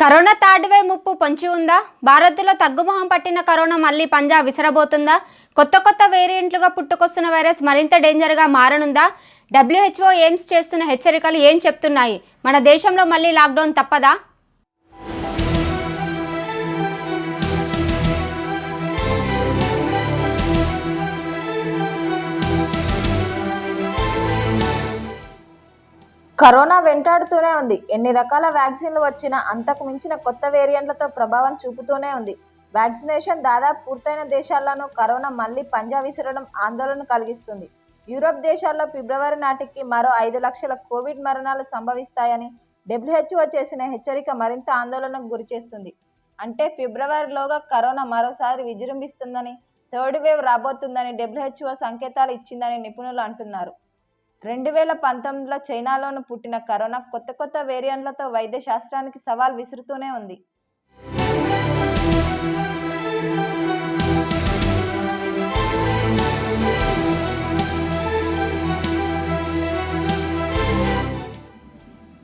Corona third wave ముప్పు పొంచి ఉందా? భారత్లో తగ్గుముఖం పట్టిన కరోనా మళ్ళీ పంజా విసరబోతుందా? కొత్త వేరియంట్లుగా పుట్టుకొస్తున్న వైరస్ మరింత డేంజర్గా మారనుందా? WHO ఎయిమ్స్ చేస్తున్న హెచ్చరికలు ఏం చెప్తున్నాయి? మన దేశంలో మళ్ళీ లాక్డౌన్ తప్పదా? కరోనా వెంటాడుతూనే ఉంది. ఎన్ని రకాల వ్యాక్సిన్లు వచ్చినా అంతకు మించిన కొత్త వేరియంట్లతో ప్రభావం చూపుతూనే ఉంది. వ్యాక్సినేషన్ దాదాపు పూర్తయిన దేశాల్లోనూ కరోనా మళ్లీ పంజా విసరడం ఆందోళన కలిగిస్తుంది. యూరోప్ దేశాల్లో ఫిబ్రవరి నాటికి మరో 5 లక్షల కోవిడ్ మరణాలు సంభవిస్తాయని WHO చేసిన హెచ్చరిక మరింత ఆందోళనకు గురిచేస్తుంది. అంటే ఫిబ్రవరిలోగా కరోనా మరోసారి విజృంభిస్తుందని, థర్డ్ వేవ్ రాబోతుందని WHO సంకేతాలు ఇచ్చిందని నిపుణులు అంటున్నారు. 2019లో చైనాలోనూ పుట్టిన కరోనా కొత్త వేరియంట్లతో వైద్య శాస్త్రానికి సవాల్ విసురుతూనే ఉంది.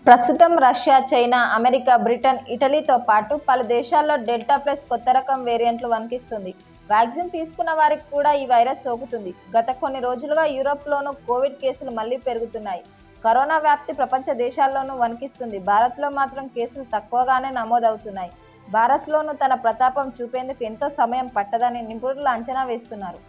ప్రస్తుతం రష్యా, చైనా, అమెరికా, బ్రిటన్, ఇటలీతో పాటు పలు దేశాల్లో డెల్టా ప్లస్ కొత్త రకం వేరియంట్లు వణికిస్తుంది. వ్యాక్సిన్ తీసుకున్న వారికి కూడా ఈ వైరస్ సోకుతుంది. గత కొన్ని రోజులుగా యూరోప్లోనూ కోవిడ్ కేసులు మళ్లీ పెరుగుతున్నాయి. కరోనా వ్యాప్తి ప్రపంచ దేశాల్లోనూ వణికిస్తుంది. భారత్లో మాత్రం కేసులు తక్కువగానే నమోదవుతున్నాయి. భారత్లోనూ తన ప్రతాపం చూపేందుకు ఎంతో సమయం పట్టదని నిపుణులు అంచనా వేస్తున్నారు.